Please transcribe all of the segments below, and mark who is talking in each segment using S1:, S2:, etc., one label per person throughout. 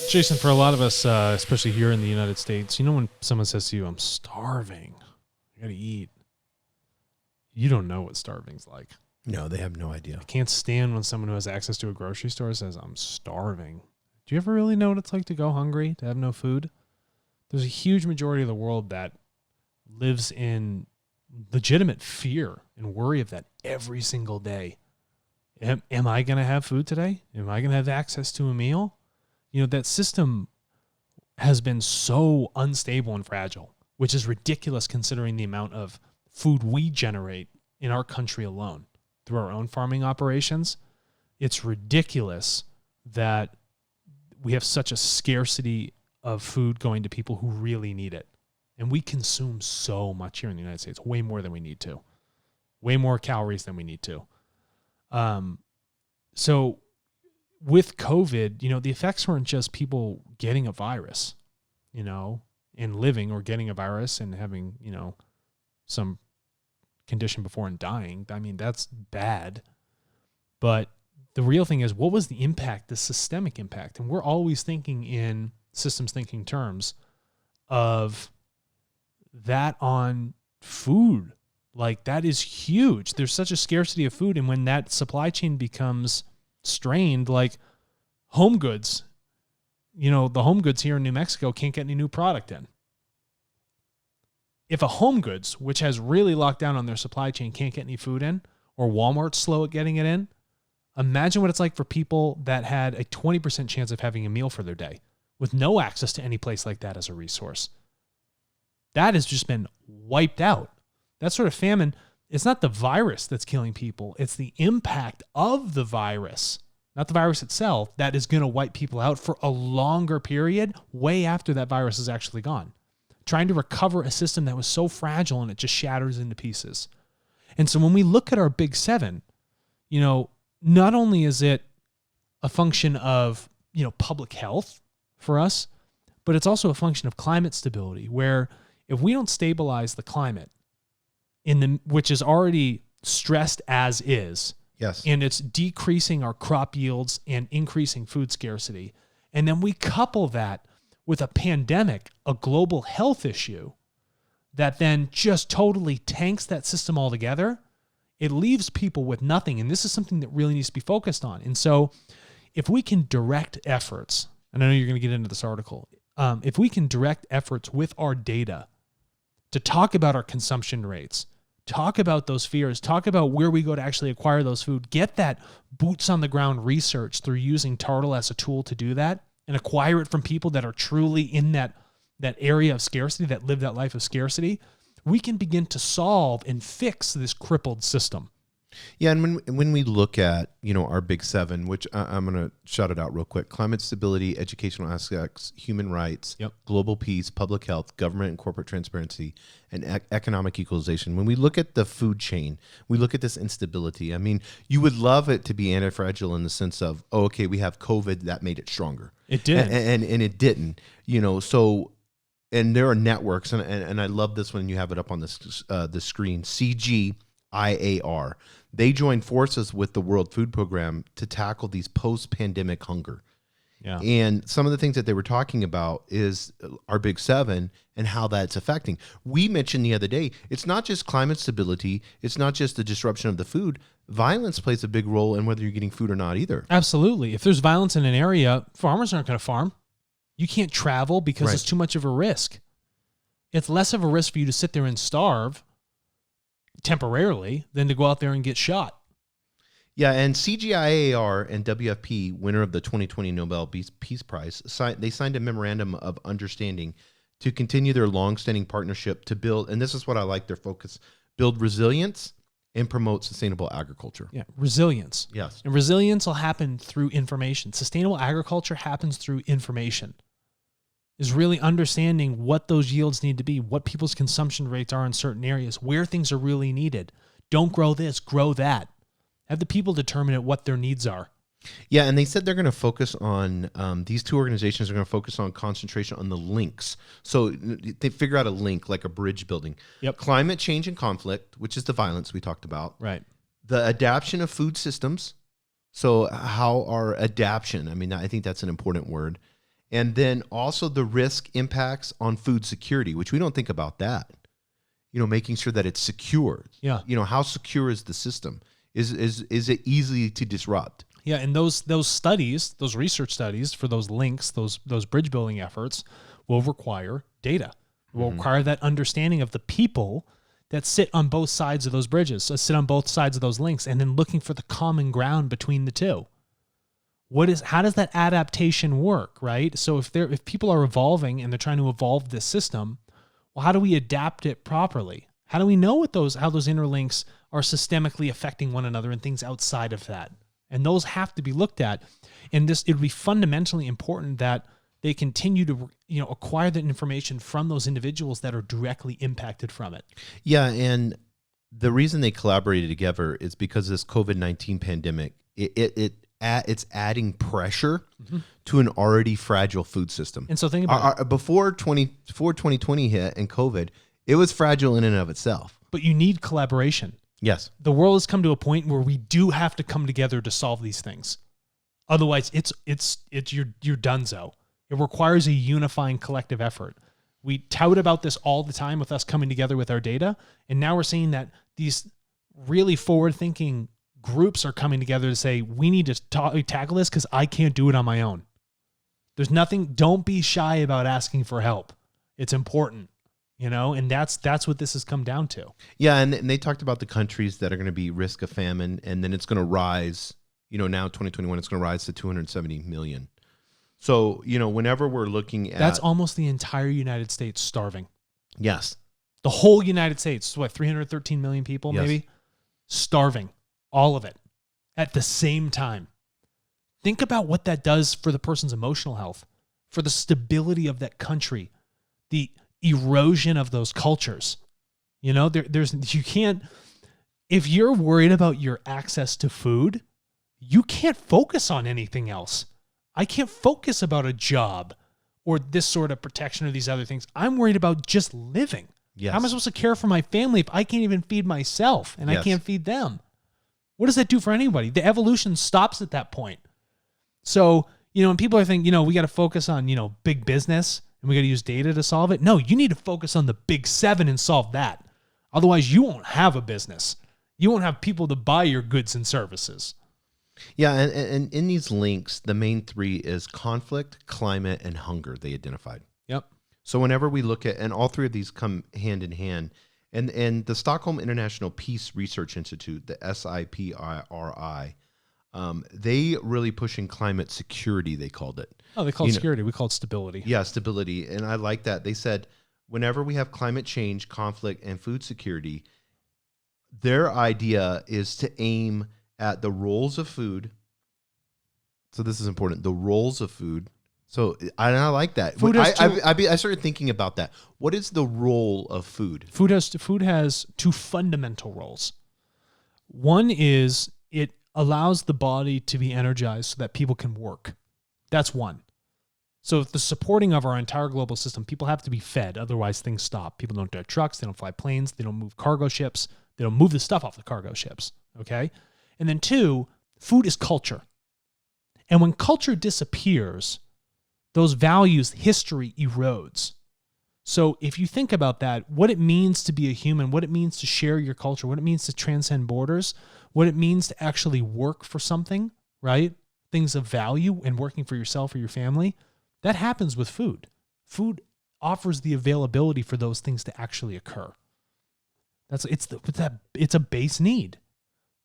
S1: Jason, for a lot of us, especially here in the United States, when someone says to you, I'm starving, I got to eat, you don't know what starving's like.
S2: No, they have no idea.
S1: I can't stand when someone who has access to a grocery store says, I'm starving. Do you ever really know what it's like to go hungry, to have no food? There's a huge majority of the world that lives in legitimate fear and worry of that every single day. Am I going to have food today? Am I going to have access to a meal? That system has been so unstable and fragile, which is ridiculous considering the amount of food we generate in our country alone through our own farming operations. It's ridiculous that we have such a scarcity of food going to people who really need it. And we consume so much here in the United States, way more than we need to, way more calories than we need to. So with COVID, the effects weren't just people getting a virus, and living or getting a virus and having, some condition before and dying. I mean, that's bad. But the real thing is, what was the impact, the systemic impact? And we're always thinking in systems thinking terms of that on food. Like, that is huge. There's such a scarcity of food. And when that supply chain becomes strained, like home goods, the home goods here in New Mexico can't get any new product in. If a home goods, which has really locked down on their supply chain, can't get any food in, or Walmart's slow at getting it in, imagine what it's like for people that had a 20% chance of having a meal for their day with no access to any place like that as a resource. That has just been wiped out. That sort of famine, it's not the virus that's killing people. It's the impact of the virus, not the virus itself, that is going to wipe people out for a longer period, way after that virus is actually gone. Trying to recover a system that was so fragile and it just shatters into pieces. And so when we look at our big seven, not only is it a function of, public health for us, but it's also a function of climate stability, where if we don't stabilize the climate, which is already stressed as is,
S2: yes,
S1: and it's decreasing our crop yields and increasing food scarcity, and then we couple that with a pandemic, a global health issue that then just totally tanks that system altogether, it leaves people with nothing. And this is something that really needs to be focused on. And so if we can direct efforts, and I know you're going to get into this article, if we can direct efforts with our data to talk about our consumption rates, talk about those fears, talk about where we go to actually acquire those food, get that boots on the ground research through using TARTLE as a tool to do that, and acquire it from people that are truly in that area of scarcity, that live that life of scarcity, we can begin to solve and fix this crippled system.
S2: Yeah, and when we look at, our big seven, which I'm going to shout it out real quick: climate stability, educational aspects, human rights, global peace, public health, government and corporate transparency, and economic equalization. When we look at the food chain, we look at this instability. I mean, you would love it to be anti-fragile in the sense of, we have COVID, that made it stronger.
S1: It did.
S2: And it didn't, so... And there are networks, and I love this when you have it up on the screen, CGIAR. They joined forces with the World Food Program to tackle these post-pandemic hunger. Yeah. And some of the things that they were talking about is our big seven and how that's affecting. We mentioned the other day, it's not just climate stability, it's not just the disruption of the food. Violence plays a big role in whether you're getting food or not either.
S1: Absolutely. If there's violence in an area, farmers aren't going to farm. You can't travel because it's too much of a risk. It's less of a risk for you to sit there and starve temporarily than to go out there and get shot.
S2: Yeah, and CGIAR and WFP, winner of the 2020 Nobel Peace Prize, they signed a memorandum of understanding to continue their long-standing partnership to build, and this is what I like their focus, build resilience and promote sustainable agriculture.
S1: Yeah, resilience.
S2: Yes.
S1: And resilience will happen through information. Sustainable agriculture happens through information. Is really understanding what those yields need to be, what people's consumption rates are in certain areas, where things are really needed. Don't grow this, grow that. Have the people determine it, what their needs are.
S2: Yeah, and they said they're going to focus on, these two organizations are going to focus on concentration on the links. So they figure out a link, like a bridge building.
S1: Yep.
S2: Climate change and conflict, which is the violence we talked about.
S1: Right.
S2: The adaptation of food systems. So how our adaptation, I think that's an important word. And then also the risk impacts on food security, which we don't think about that. Making sure that it's secure.
S1: Yeah.
S2: How secure is the system? Is it easy to disrupt?
S1: Yeah, and those studies, those research studies for those links, those bridge building efforts will require data. Will require that understanding of the people that sit on both sides of those bridges, so sit on both sides of those links, and then looking for the common ground between the two. How does that adaptation work, right? So if people are evolving and they're trying to evolve this system, well, how do we adapt it properly? How do we know how those interlinks are systemically affecting one another and things outside of that? And those have to be looked at. And it would be fundamentally important that they continue to acquire that information from those individuals that are directly impacted from it.
S2: Yeah, and the reason they collaborated together is because this COVID-19 pandemic, it's adding pressure to an already fragile food system.
S1: And so think about it.
S2: Before 2020 hit and COVID, it was fragile in and of itself.
S1: But you need collaboration.
S2: Yes.
S1: The world has come to a point where we do have to come together to solve these things. Otherwise, it's you're donezo. It requires a unifying collective effort. We tout about this all the time with us coming together with our data, and now we're seeing that these really forward-thinking groups are coming together to say, we need to tackle this because I can't do it on my own. There's nothing, don't be shy about asking for help. It's important, and that's what this has come down to.
S2: Yeah, and they talked about the countries that are going to be risk of famine, and then it's going to rise, now 2021, it's going to rise to 270 million. So, whenever we're looking at...
S1: That's almost the entire United States starving.
S2: Yes.
S1: The whole United States, 313 million people maybe? Starving. All of it. At the same time. Think about what that does for the person's emotional health, for the stability of that country, the erosion of those cultures. You can't... If you're worried about your access to food, you can't focus on anything else. I can't focus about a job or this sort of protection or these other things. I'm worried about just living.
S2: Yes.
S1: How am I supposed to care for my family if I can't even feed myself and I can't feed them? What does that do for anybody? The evolution stops at that point. So, when people are thinking, we got to focus on, big business and we got to use data to solve it. No, you need to focus on the big seven and solve that. Otherwise, you won't have a business. You won't have people to buy your goods and services.
S2: Yeah, and in these links, the main three is conflict, climate, and hunger they identified.
S1: Yep.
S2: So whenever we look at, and all three of these come hand in hand, and the Stockholm International Peace Research Institute, the SIPRI, they really pushing climate security, they called it.
S1: Oh, they called security. We called stability.
S2: Yeah, stability. And I like that. They said whenever we have climate change, conflict, and food security, their idea is to aim at the roles of food. So this is important. The roles of food. So I like that. I started thinking about that. What is the role of food?
S1: Food has two fundamental roles. One is it allows the body to be energized so that people can work. That's one. So the supporting of our entire global system, people have to be fed. Otherwise things stop. People don't drive trucks. They don't fly planes. They don't move cargo ships. They don't move the stuff off the cargo ships. Okay. And then two, food is culture. And when culture disappears, those values, history erodes. So if you think about that, what it means to be a human, what it means to share your culture, what it means to transcend borders, what it means to actually work for something, right? Things of value and working for yourself or your family, that happens with food. Food offers the availability for those things to actually occur. It's a base need.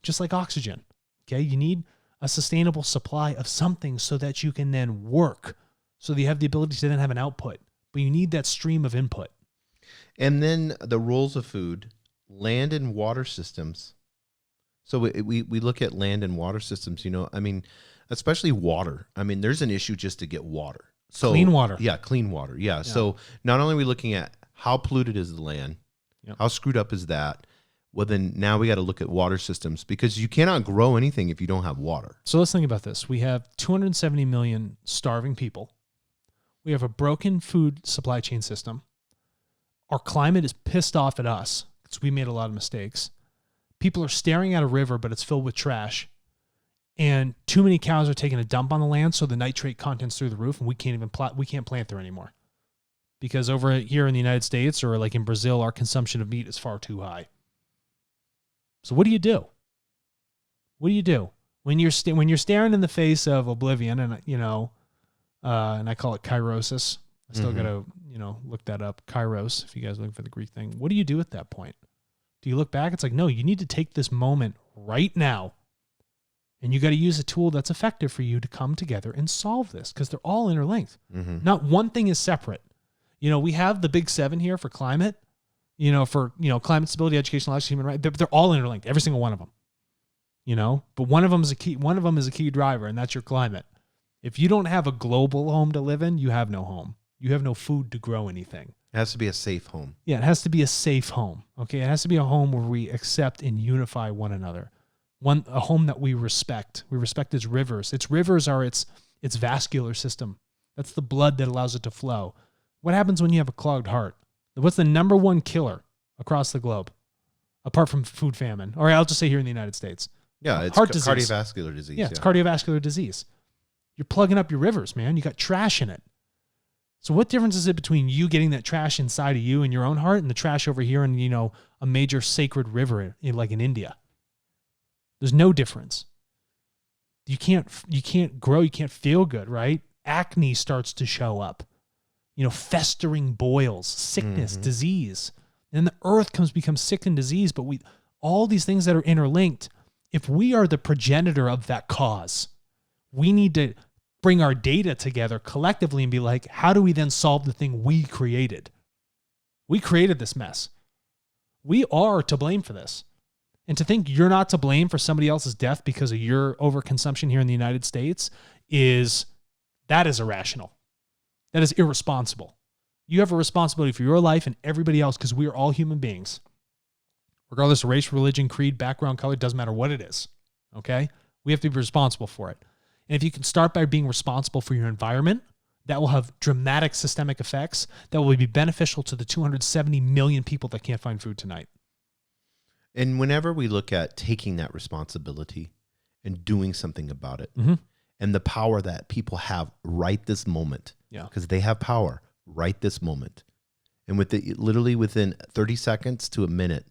S1: Just like oxygen, okay? You need a sustainable supply of something so that you can then work, so that you have the ability to then have an output. But you need that stream of input.
S2: And then the roles of food, land and water systems. So we look at land and water systems, especially water. There's an issue just to get water. So
S1: clean water.
S2: Yeah, clean water. Yeah. So not only are we looking at how polluted is the land, how screwed up is that, well, then now we got to look at water systems because you cannot grow anything if you don't have water.
S1: So let's think about this. We have 270 million starving people. We have a broken food supply chain system. Our climate is pissed off at us because we made a lot of mistakes. People are staring at a river, but it's filled with trash. and too many cows are taking a dump on the land, so the nitrate content's through the roof, and we can't plant there anymore. Because over here in the United States or like in Brazil, our consumption of meat is far too high. So what do you do? What do you do when you're staring in the face of oblivion, and and I call it kairosis. I still gotta look that up, kairos. If you guys are looking for the Greek thing, what do you do at that point? Do you look back? It's like, no, you need to take this moment right now, and you got to use a tool that's effective for you to come together and solve this, because they're all interlinked. Not one thing is separate. We have the big 7 here for climate, for climate stability, educational access, human rights. They're all interlinked, every single one of them. But one of them is a key. One of them is a key driver, and that's your climate. If you don't have a global home to live in, you have no home. You have no food to grow anything.
S2: It has to be a safe home.
S1: Yeah, it has to be a safe home. Okay, it has to be a home where we accept and unify one another. A home that we respect. We respect its rivers. Its rivers are its vascular system. That's the blood that allows it to flow. What happens when you have a clogged heart? What's the number one killer across the globe, apart from food famine? Or I'll just say here in the United States.
S2: Yeah, it's
S1: heart disease.
S2: Cardiovascular disease.
S1: Yeah, it's cardiovascular disease. You're plugging up your rivers, man. You got trash in it. So what difference is it between you getting that trash inside of you in your own heart and the trash over here in, a major sacred river like in India? There's no difference. You can't grow, you can't feel good, right? Acne starts to show up. Festering boils, sickness, disease. And the earth becomes sick and diseased, but all these things that are interlinked, if we are the progenitor of that cause, we need to bring our data together collectively and be like, how do we then solve the thing we created? We created this mess. We are to blame for this. And to think you're not to blame for somebody else's death because of your overconsumption here in the United States is irrational. That is irresponsible. You have a responsibility for your life and everybody else, because we are all human beings. Regardless of race, religion, creed, background, color, doesn't matter what it is. Okay? We have to be responsible for it. And if you can start by being responsible for your environment, that will have dramatic systemic effects that will be beneficial to the 270 million people that can't find food tonight.
S2: And whenever we look at taking that responsibility and doing something about it, and the power that people have right this moment, because they have power right this moment, and literally within 30 seconds to a minute,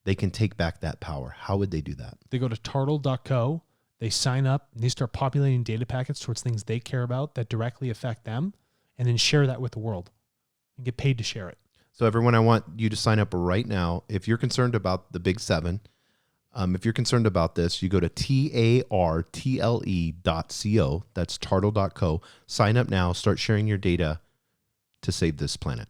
S2: they can take back that power. How would they do that?
S1: They go to TARTLE.co, they sign up, and they start populating data packets towards things they care about that directly affect them, and then share that with the world and get paid to share it.
S2: So everyone, I want you to sign up right now. If you're concerned about the big 7, if you're concerned about this, you go to TARTLE.co. That's tartle.co. Sign up now. Start sharing your data to save this planet.